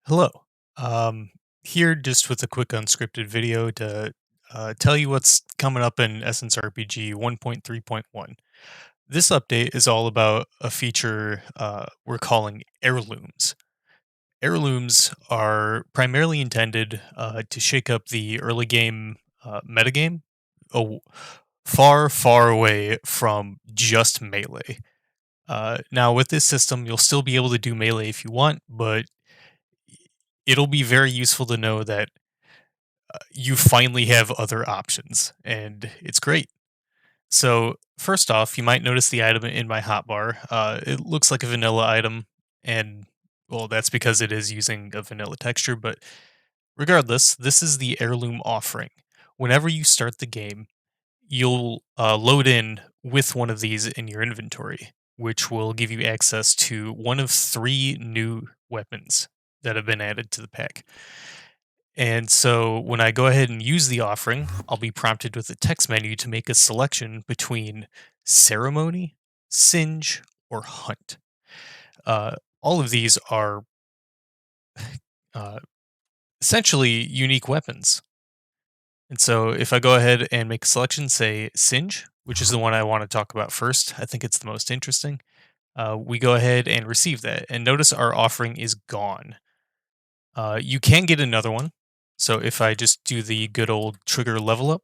Hello. Um, Here just with a quick unscripted video to tell you what's coming up in Essence RPG 1.3.1. This update is all about a feature we're calling heirlooms. Heirlooms are primarily intended to shake up the early game metagame, oh, far, far away from just melee. Now, with this system, you'll still be able to do melee if you want, but it'll be very useful to know that you finally have other options, and it's great. So, first off, you might notice the item in my hotbar. It looks like a vanilla item, and well, that's because it is using a vanilla texture, but regardless, this is the Heirloom Offering. Whenever you start the game, you'll load in with one of these in your inventory, which will give you access to one of three new weapons that have been added to the pack. And so when I go ahead and use the offering, I'll be prompted with a text menu to make a selection between ceremony, singe, or hunt. All of these are uh, essentially unique weapons. And so if I go ahead and make a selection, say singe, which is the one I want to talk about first, I think it's the most interesting. We go ahead and receive that. And notice our offering is gone. You can get another one. So if I just do the good old trigger level up,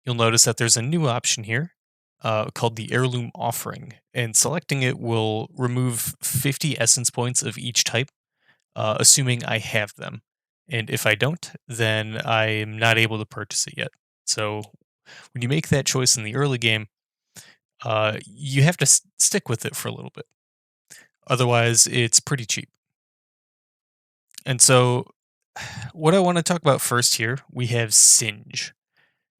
you'll notice that there's a new option here called the Heirloom Offering, and selecting it will remove 50 essence points of each type, assuming I have them. And if I don't, then I'm not able to purchase it yet. So when you make that choice in the early game, you have to stick with it for a little bit. Otherwise, it's pretty cheap. And so, what I want to talk about first here, we have Singe.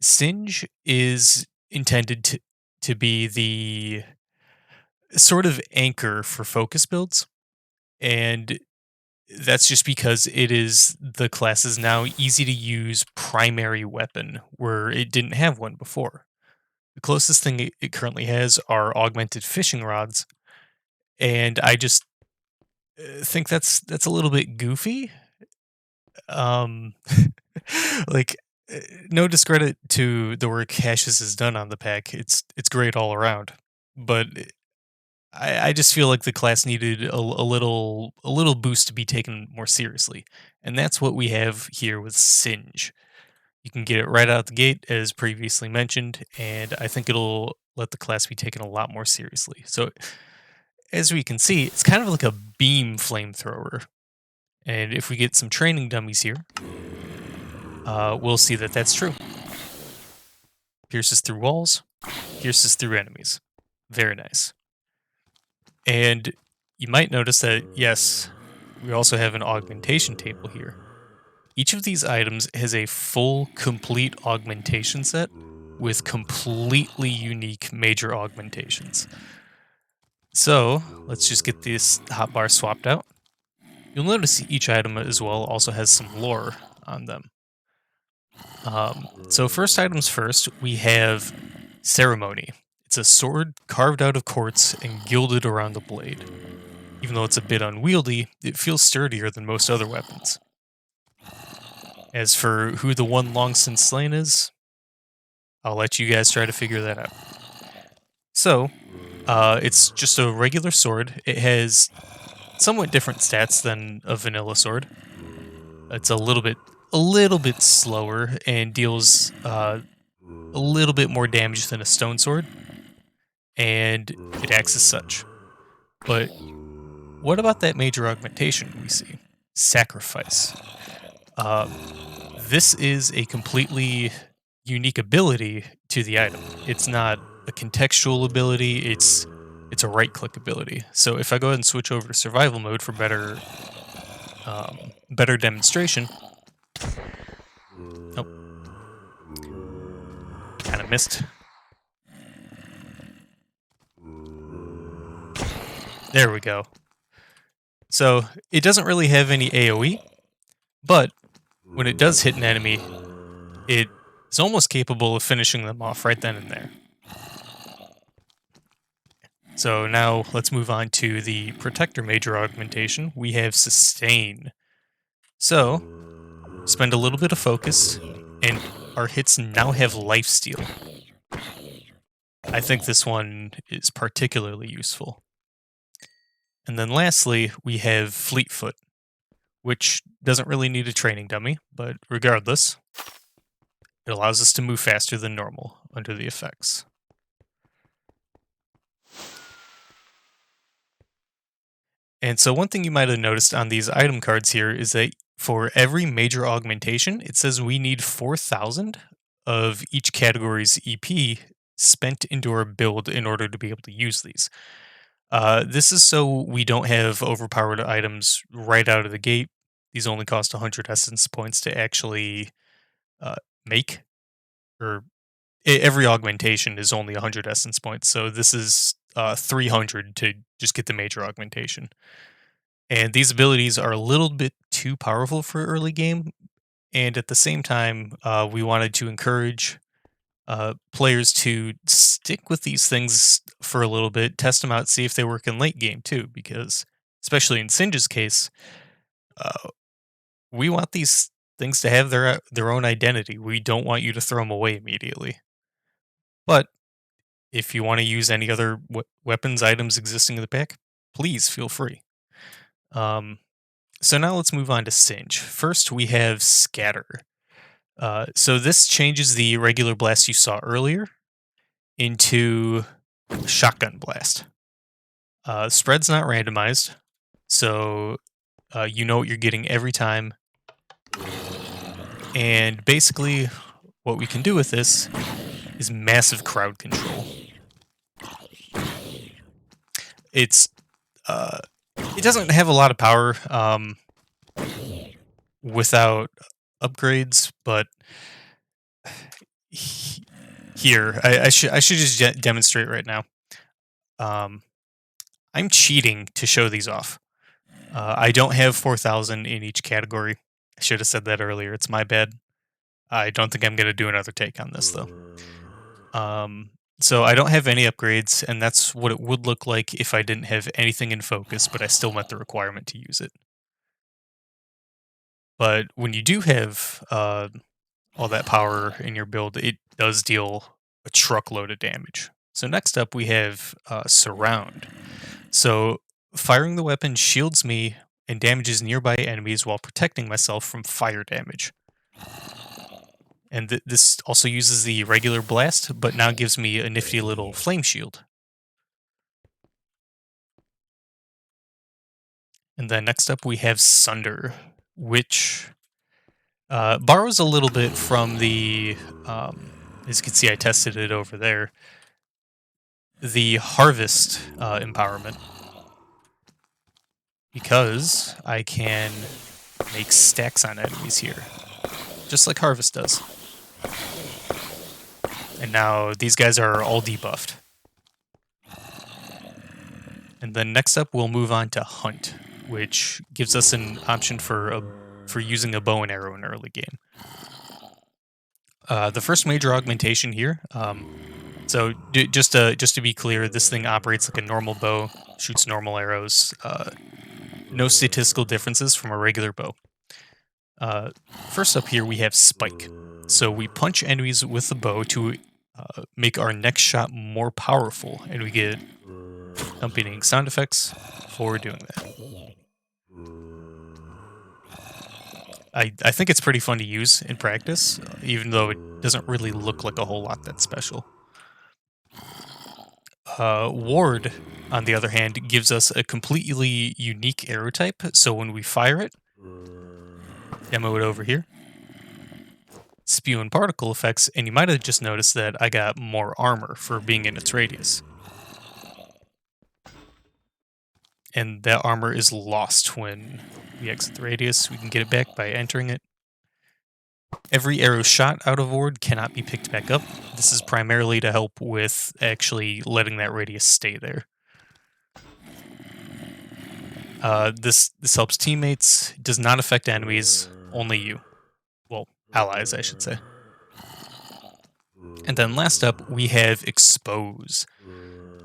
Singe is intended to be the sort of anchor for focus builds, and that's just because it is the class's now easy to use primary weapon where it didn't have one before. The closest thing it currently has are augmented fishing rods, and I just think that's a little bit goofy. Um, like, no discredit to the work Hashes has done on the pack. It's great all around, but I just feel like the class needed a little boost to be taken more seriously, and that's what we have here with Singe. You can get it right out the gate, as previously mentioned, and I think it'll let the class be taken a lot more seriously. So, as we can see, it's kind of like a beam flamethrower, and if we get some training dummies here, we'll see that that's true. Pierces through walls, pierces through enemies. Very nice. And you might notice that, yes, we also have an augmentation table here. Each of these items has a full, complete augmentation set with completely unique major augmentations. So let's just get this hotbar swapped out. You'll notice each item as well also has some lore on them. So first items first, we have Ceremony. It's a sword carved out of quartz and gilded around the blade. Even though it's a bit unwieldy, it feels sturdier than most other weapons. As for who the one long since slain is, I'll let you guys try to figure that out. So, it's just a regular sword. It has somewhat different stats than a vanilla sword. It's a little bit slower and deals a little bit more damage than a stone sword, and it acts as such. But what about that major augmentation we see? Sacrifice. Um, this is a completely unique ability to the item. It's not a contextual ability. It's a right click ability. So if I go ahead and switch over to survival mode for better demonstration. Oh, kind of missed. There we go. So it doesn't really have any AoE, but when it does hit an enemy, it is almost capable of finishing them off right then and there. So now let's move on to the Protector Major augmentation. We have Sustain. So spend a little bit of focus, and our hits now have Lifesteal. I think this one is particularly useful. And then lastly, we have Fleetfoot, which doesn't really need a training dummy, but regardless, it allows us to move faster than normal under the effects. And so one thing you might have noticed on these item cards here is that for every major augmentation, it says we need 4,000 of each category's EP spent into our build in order to be able to use these. This is so we don't have overpowered items right out of the gate. These only cost 100 essence points to actually uh, make, or every augmentation is only 100 essence points. So this is 300 to just get the major augmentation. And these abilities are a little bit too powerful for early game. And at the same time, we wanted to encourage players to stick with these things for a little bit, test them out, see if they work in late game too. Because especially in Singe's case, uh, we want these things to have their own identity. We don't want you to throw them away immediately. But if you want to use any other weapons items existing in the pack, please feel free. So now let's move on to Singe. First, we have Scatter. So this changes the regular blast you saw earlier into Shotgun Blast. Spread's not randomized, so you know what you're getting every time. And basically, what we can do with this is massive crowd control. It's it doesn't have a lot of power without upgrades, but here I should just demonstrate right now. I'm cheating to show these off. I don't have 4,000 in each category. I should have said that earlier. It's my bad. I don't think I'm going to do another take on this though. So I don't have any upgrades, and that's what it would look like if I didn't have anything in focus, but I still met the requirement to use it. But when you do have all that power in your build, it does deal a truckload of damage. So next up we have Surround. So firing the weapon shields me and damages nearby enemies while protecting myself from fire damage. And this also uses the regular blast, but now gives me a nifty little flame shield. And then next up we have Sunder, which borrows a little bit from the, as you can see I tested it over there, the Harvest empowerment. Because I can make stacks on enemies here, just like Harvest does. And now these guys are all debuffed. And then next up, we'll move on to Hunt, which gives us an option for using a bow and arrow in early game. The first major augmentation here. So just to be clear, this thing operates like a normal bow, shoots normal arrows. No statistical differences from a regular bow. First up here, we have Spike. So we punch enemies with the bow to make our next shot more powerful, and we get accompanying sound effects for doing that. I think it's pretty fun to use in practice, even though it doesn't really look like a whole lot that's special. Ward, on the other hand, gives us a completely unique arrow type, so when we fire it, demo it over here, spew and particle effects, and you might have just noticed that I got more armor for being in its radius. And that armor is lost when we exit the radius. We can get it back by entering it. Every arrow shot out of Ward cannot be picked back up. This is primarily to help with actually letting that radius stay there. This helps teammates, does not affect enemies, only you. Well, allies, I should say. And then last up, we have Expose.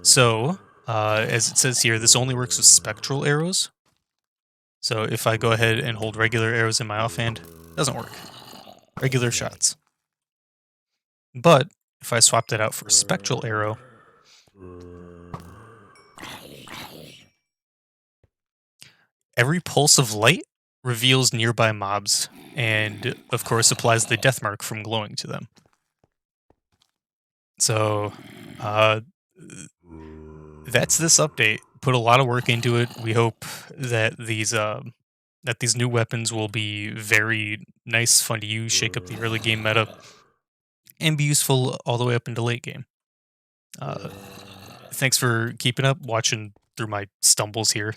So, As it says here, this only works with spectral arrows. So if I go ahead and hold regular arrows in my offhand, doesn't work. Regular shots. But if I swap that out for a spectral arrow, every pulse of light reveals nearby mobs, and of course applies the death mark from glowing to them. So uh, that's this update. Put a lot of work into it. We hope that these new weapons will be very nice, fun to use, shake up the early game meta, and be useful all the way up into late game. Uh, Thanks for keeping up, watching through my stumbles here.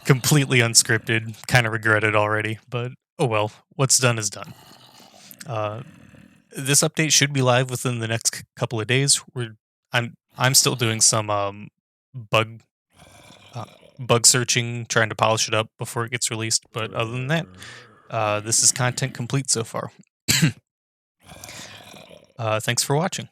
Completely unscripted. Kind of regret it already, but oh well. What's done is done. Uh, this update should be live within the next couple of days. I'm still doing some bug uh, bug searching, trying to polish it up before it gets released. But other than that, this is content complete so far. Thanks for watching.